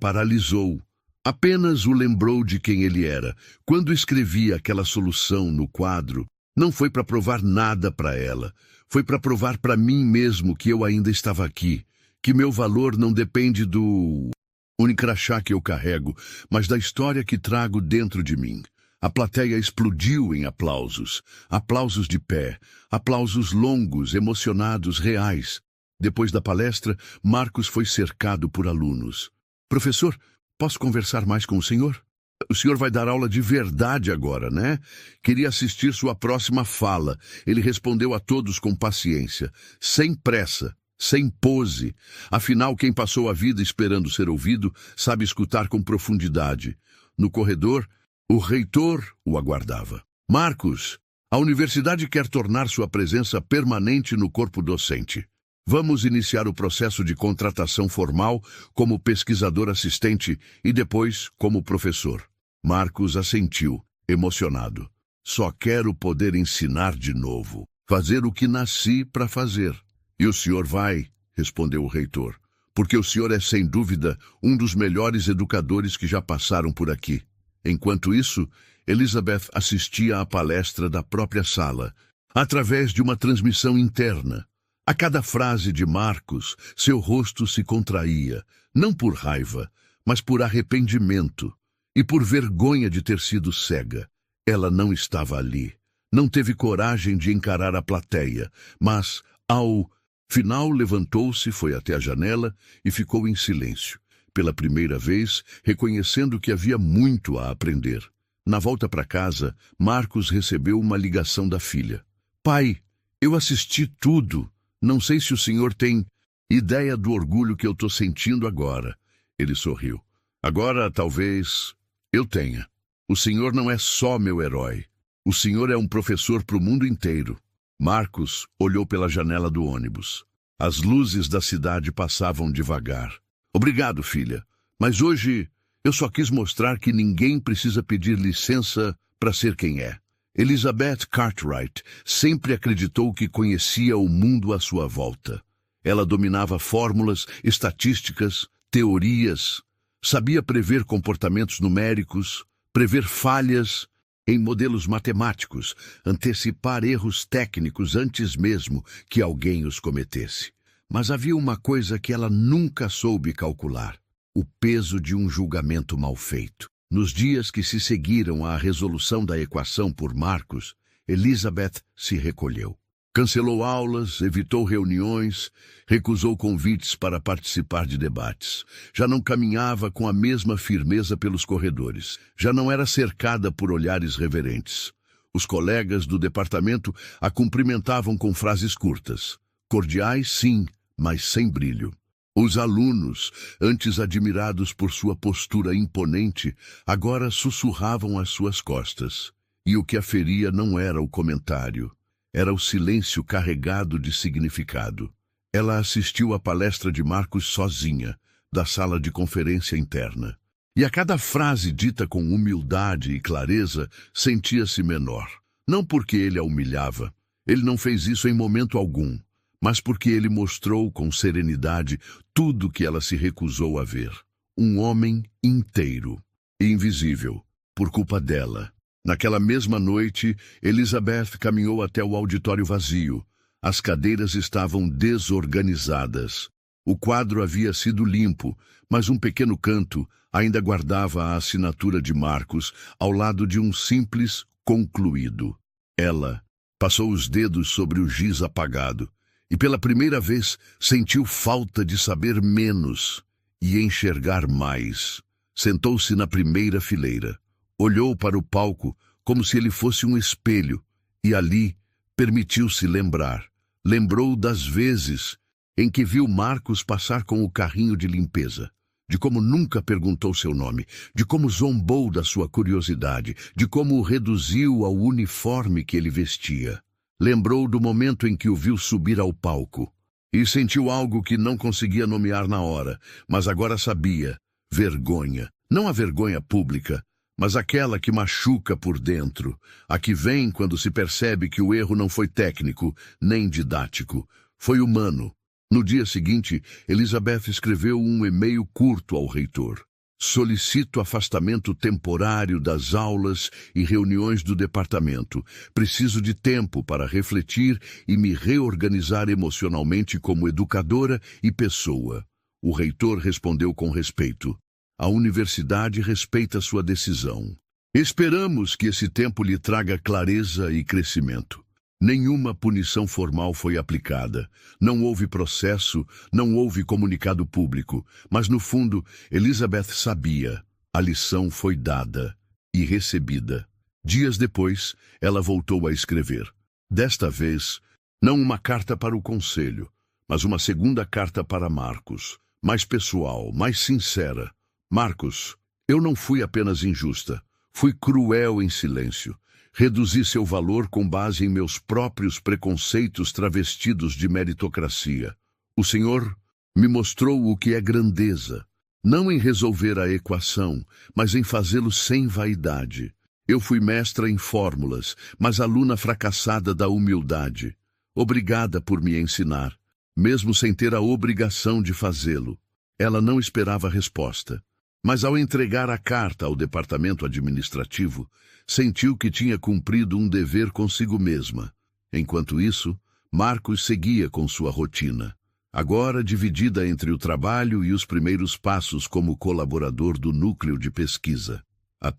paralisou. Apenas o lembrou de quem ele era. Quando escrevia aquela solução no quadro, não foi para provar nada para ela. Foi para provar para mim mesmo que eu ainda estava aqui. Que meu valor não depende do unicrachá que eu carrego, mas da história que trago dentro de mim. A plateia explodiu em aplausos. Aplausos de pé. Aplausos longos, emocionados, reais. Depois da palestra, Marcos foi cercado por alunos. Professor, posso conversar mais com o senhor? O senhor vai dar aula de verdade agora, né? Queria assistir sua próxima fala. Ele respondeu a todos com paciência, sem pressa. Sem pose. Afinal, quem passou a vida esperando ser ouvido sabe escutar com profundidade. No corredor, o reitor o aguardava. Marcos, a universidade quer tornar sua presença permanente no corpo docente. Vamos iniciar o processo de contratação formal como pesquisador assistente e depois como professor. Marcos assentiu, emocionado. Só quero poder ensinar de novo. Fazer o que nasci para fazer. E o senhor vai, respondeu o reitor, porque o senhor é, sem dúvida, um dos melhores educadores que já passaram por aqui. Enquanto isso, Elizabeth assistia à palestra da própria sala, através de uma transmissão interna. A cada frase de Marcos, seu rosto se contraía, não por raiva, mas por arrependimento e por vergonha de ter sido cega. Ela não estava ali, não teve coragem de encarar a plateia, mas, ao final, levantou-se, foi até a janela e ficou em silêncio. Pela primeira vez, reconhecendo que havia muito a aprender. Na volta para casa, Marcos recebeu uma ligação da filha. Pai, eu assisti tudo. Não sei se o senhor tem ideia do orgulho que eu estou sentindo agora. Ele sorriu. Agora, talvez, eu tenha. O senhor não é só meu herói. O senhor é um professor para o mundo inteiro. Marcos olhou pela janela do ônibus. As luzes da cidade passavam devagar. Obrigado, filha. Mas hoje eu só quis mostrar que ninguém precisa pedir licença para ser quem é. Elizabeth Cartwright sempre acreditou que conhecia o mundo à sua volta. Ela dominava fórmulas, estatísticas, teorias, sabia prever comportamentos numéricos, prever falhas em modelos matemáticos, antecipar erros técnicos antes mesmo que alguém os cometesse. Mas havia uma coisa que ela nunca soube calcular: o peso de um julgamento mal feito. Nos dias que se seguiram à resolução da equação por Marcos, Elizabeth se recolheu. Cancelou aulas, evitou reuniões, recusou convites para participar de debates. Já não caminhava com a mesma firmeza pelos corredores. Já não era cercada por olhares reverentes. Os colegas do departamento a cumprimentavam com frases curtas. Cordiais, sim, mas sem brilho. Os alunos, antes admirados por sua postura imponente, agora sussurravam às suas costas. E o que a feria não era o comentário. Era o silêncio carregado de significado. Ela assistiu à palestra de Marcos sozinha, da sala de conferência interna. E a cada frase dita com humildade e clareza, sentia-se menor. Não porque ele a humilhava. Ele não fez isso em momento algum. Mas porque ele mostrou com serenidade tudo que ela se recusou a ver. Um homem inteiro, invisível, por culpa dela. Naquela mesma noite, Elizabeth caminhou até o auditório vazio. As cadeiras estavam desorganizadas. O quadro havia sido limpo, mas um pequeno canto ainda guardava a assinatura de Marcos ao lado de um simples concluído. Ela passou os dedos sobre o giz apagado e pela primeira vez sentiu falta de saber menos e enxergar mais. Sentou-se na primeira fileira. Olhou para o palco como se ele fosse um espelho e ali permitiu-se lembrar. Lembrou das vezes em que viu Marcos passar com o carrinho de limpeza, de como nunca perguntou seu nome, de como zombou da sua curiosidade, de como o reduziu ao uniforme que ele vestia. Lembrou do momento em que o viu subir ao palco e sentiu algo que não conseguia nomear na hora, mas agora sabia: vergonha. Não a vergonha pública, mas aquela que machuca por dentro, a que vem quando se percebe que o erro não foi técnico nem didático, foi humano. No dia seguinte, Elizabeth escreveu um e-mail curto ao reitor. Solicito afastamento temporário das aulas e reuniões do departamento. Preciso de tempo para refletir e me reorganizar emocionalmente como educadora e pessoa. O reitor respondeu com respeito. A universidade respeita sua decisão. Esperamos que esse tempo lhe traga clareza e crescimento. Nenhuma punição formal foi aplicada. Não houve processo, não houve comunicado público. Mas, no fundo, Elizabeth sabia. A lição foi dada e recebida. Dias depois, ela voltou a escrever. Desta vez, não uma carta para o conselho, mas uma segunda carta para Marcos. Mais pessoal, mais sincera. Marcos, eu não fui apenas injusta. Fui cruel em silêncio. Reduzi seu valor com base em meus próprios preconceitos travestidos de meritocracia. O Senhor me mostrou o que é grandeza, não em resolver a equação, mas em fazê-lo sem vaidade. Eu fui mestra em fórmulas, mas aluna fracassada da humildade. Obrigada por me ensinar, mesmo sem ter a obrigação de fazê-lo. Ela não esperava resposta. Mas ao entregar a carta ao departamento administrativo, sentiu que tinha cumprido um dever consigo mesma. Enquanto isso, Marcos seguia com sua rotina, agora dividida entre o trabalho e os primeiros passos como colaborador do núcleo de pesquisa. A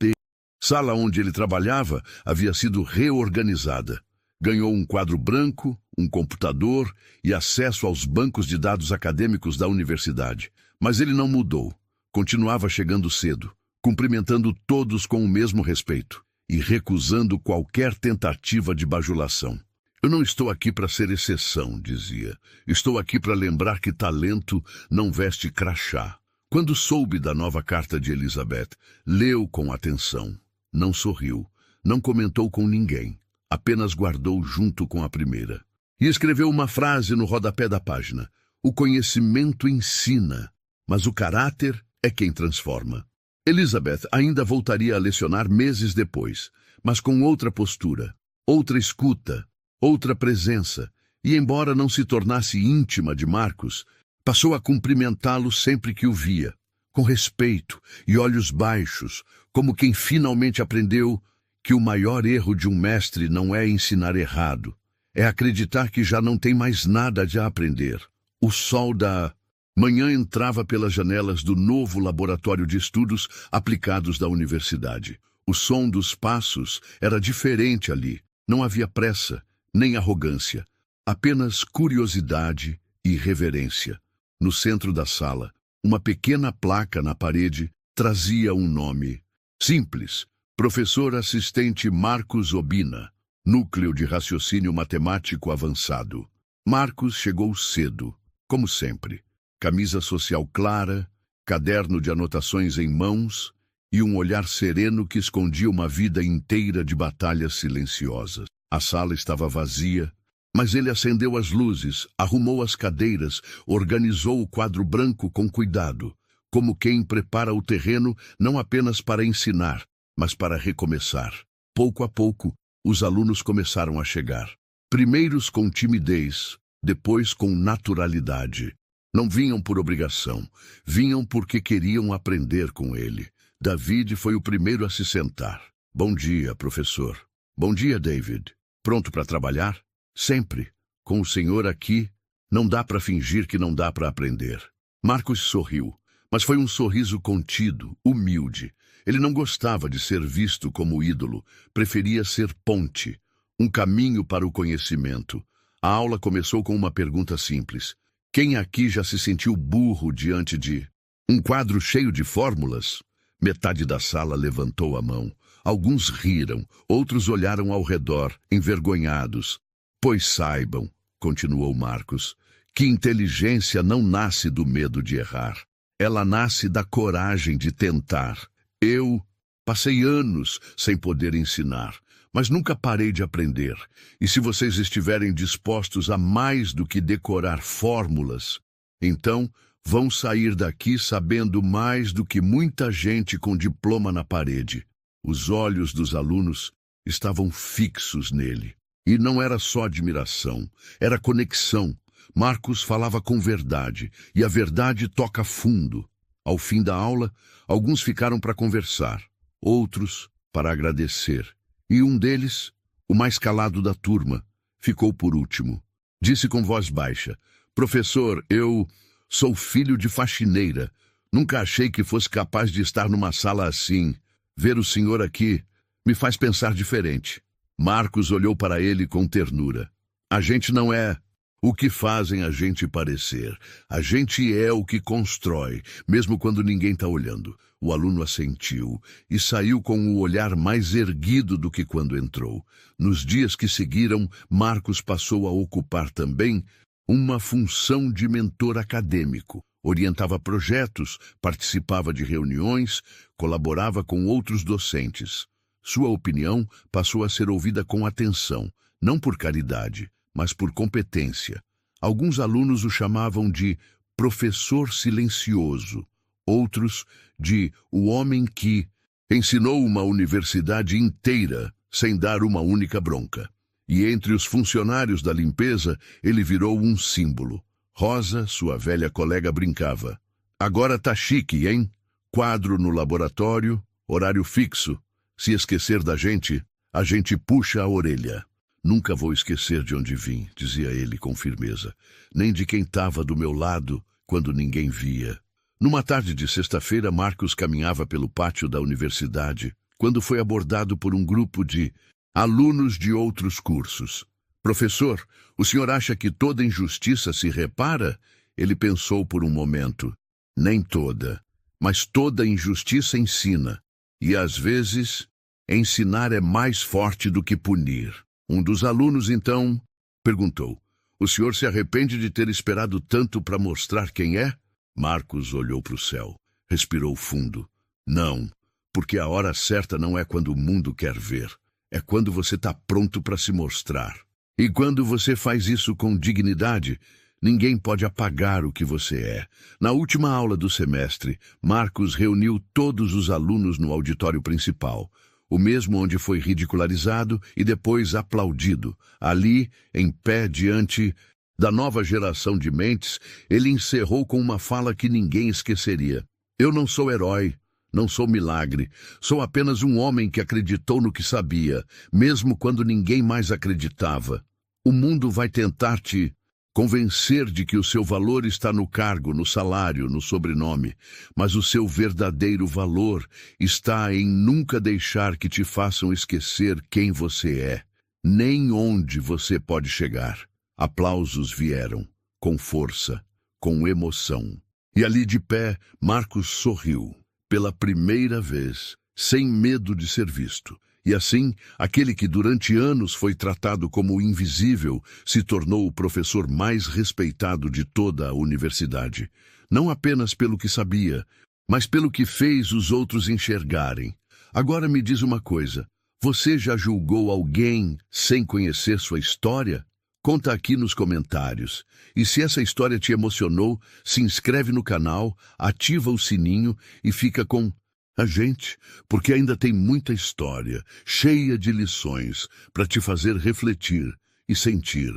sala onde ele trabalhava havia sido reorganizada. Ganhou um quadro branco, um computador e acesso aos bancos de dados acadêmicos da universidade. Mas ele não mudou. Continuava chegando cedo, cumprimentando todos com o mesmo respeito e recusando qualquer tentativa de bajulação. Eu não estou aqui para ser exceção, dizia. Estou aqui para lembrar que talento não veste crachá. Quando soube da nova carta de Elizabeth, leu com atenção. Não sorriu, não comentou com ninguém, apenas guardou junto com a primeira. E escreveu uma frase no rodapé da página. O conhecimento ensina, mas o caráter é quem transforma. Elizabeth ainda voltaria a lecionar meses depois, mas com outra postura, outra escuta, outra presença, e embora não se tornasse íntima de Marcos, passou a cumprimentá-lo sempre que o via, com respeito e olhos baixos, como quem finalmente aprendeu que o maior erro de um mestre não é ensinar errado, é acreditar que já não tem mais nada a aprender. O sol da manhã entrava pelas janelas do novo laboratório de estudos aplicados da universidade. O som dos passos era diferente ali. Não havia pressa, nem arrogância, apenas curiosidade e reverência. No centro da sala, uma pequena placa na parede trazia um nome. Simples: Professor Assistente Marcos Obina, Núcleo de Raciocínio Matemático Avançado. Marcos chegou cedo, como sempre. Camisa social clara, caderno de anotações em mãos e um olhar sereno que escondia uma vida inteira de batalhas silenciosas. A sala estava vazia, mas ele acendeu as luzes, arrumou as cadeiras, organizou o quadro branco com cuidado, como quem prepara o terreno não apenas para ensinar, mas para recomeçar. Pouco a pouco, os alunos começaram a chegar. Primeiros com timidez, depois com naturalidade. Não vinham por obrigação, vinham porque queriam aprender com ele. David foi o primeiro a se sentar. Bom dia, professor. Bom dia, David. Pronto para trabalhar? Sempre. Com o senhor aqui, não dá para fingir que não dá para aprender. Marcos sorriu, mas foi um sorriso contido, humilde. Ele não gostava de ser visto como ídolo, preferia ser ponte, um caminho para o conhecimento. A aula começou com uma pergunta simples. Quem aqui já se sentiu burro diante de um quadro cheio de fórmulas? Metade da sala levantou a mão. Alguns riram, outros olharam ao redor, envergonhados. Pois saibam, continuou Marcos, que inteligência não nasce do medo de errar. Ela nasce da coragem de tentar. Eu passei anos sem poder ensinar, mas nunca parei de aprender. E se vocês estiverem dispostos a mais do que decorar fórmulas, então vão sair daqui sabendo mais do que muita gente com diploma na parede. Os olhos dos alunos estavam fixos nele. E não era só admiração, era conexão. Marcos falava com verdade, e a verdade toca fundo. Ao fim da aula, alguns ficaram para conversar, outros para agradecer. E um deles, o mais calado da turma, ficou por último. Disse com voz baixa: Professor, eu sou filho de faxineira. Nunca achei que fosse capaz de estar numa sala assim. Ver o senhor aqui me faz pensar diferente. Marcos olhou para ele com ternura. A gente não é o que fazem a gente parecer. A gente é o que constrói, mesmo quando ninguém está olhando. O aluno assentiu e saiu com o olhar mais erguido do que quando entrou. Nos dias que seguiram, Marcos passou a ocupar também uma função de mentor acadêmico. Orientava projetos, participava de reuniões, colaborava com outros docentes. Sua opinião passou a ser ouvida com atenção, não por caridade, mas por competência. Alguns alunos o chamavam de professor silencioso, outros de o homem que ensinou uma universidade inteira sem dar uma única bronca. E entre os funcionários da limpeza, ele virou um símbolo. Rosa, sua velha colega, brincava. Agora tá chique, hein? Quadro no laboratório, horário fixo. Se esquecer da gente, a gente puxa a orelha. Nunca vou esquecer de onde vim, dizia ele com firmeza, nem de quem estava do meu lado quando ninguém via. Numa tarde de sexta-feira, Marcos caminhava pelo pátio da universidade, quando foi abordado por um grupo de alunos de outros cursos. Professor, o senhor acha que toda injustiça se repara? Ele pensou por um momento. Nem toda, mas toda injustiça ensina. E, às vezes, ensinar é mais forte do que punir. Um dos alunos, então, perguntou: O senhor se arrepende de ter esperado tanto para mostrar quem é? Marcos olhou para o céu, respirou fundo. Não, porque a hora certa não é quando o mundo quer ver. É quando você está pronto para se mostrar. E quando você faz isso com dignidade, ninguém pode apagar o que você é. Na última aula do semestre, Marcos reuniu todos os alunos no auditório principal. o mesmo onde foi ridicularizado e depois aplaudido. Ali, em pé diante da nova geração de mentes, ele encerrou com uma fala que ninguém esqueceria. Eu não sou herói, não sou milagre, sou apenas um homem que acreditou no que sabia, mesmo quando ninguém mais acreditava. O mundo vai tentar te convencer de que o seu valor está no cargo, no salário, no sobrenome, mas o seu verdadeiro valor está em nunca deixar que te façam esquecer quem você é, nem onde você pode chegar. Aplausos vieram, com força, com emoção. E ali de pé, Marcos sorriu, pela primeira vez, sem medo de ser visto. E assim, aquele que durante anos foi tratado como invisível se tornou o professor mais respeitado de toda a universidade. Não apenas pelo que sabia, mas pelo que fez os outros enxergarem. Agora me diz uma coisa, você já julgou alguém sem conhecer sua história? Conta aqui nos comentários. E se essa história te emocionou, se inscreve no canal, ativa o sininho e fica com a gente, porque ainda tem muita história, cheia de lições, para te fazer refletir e sentir.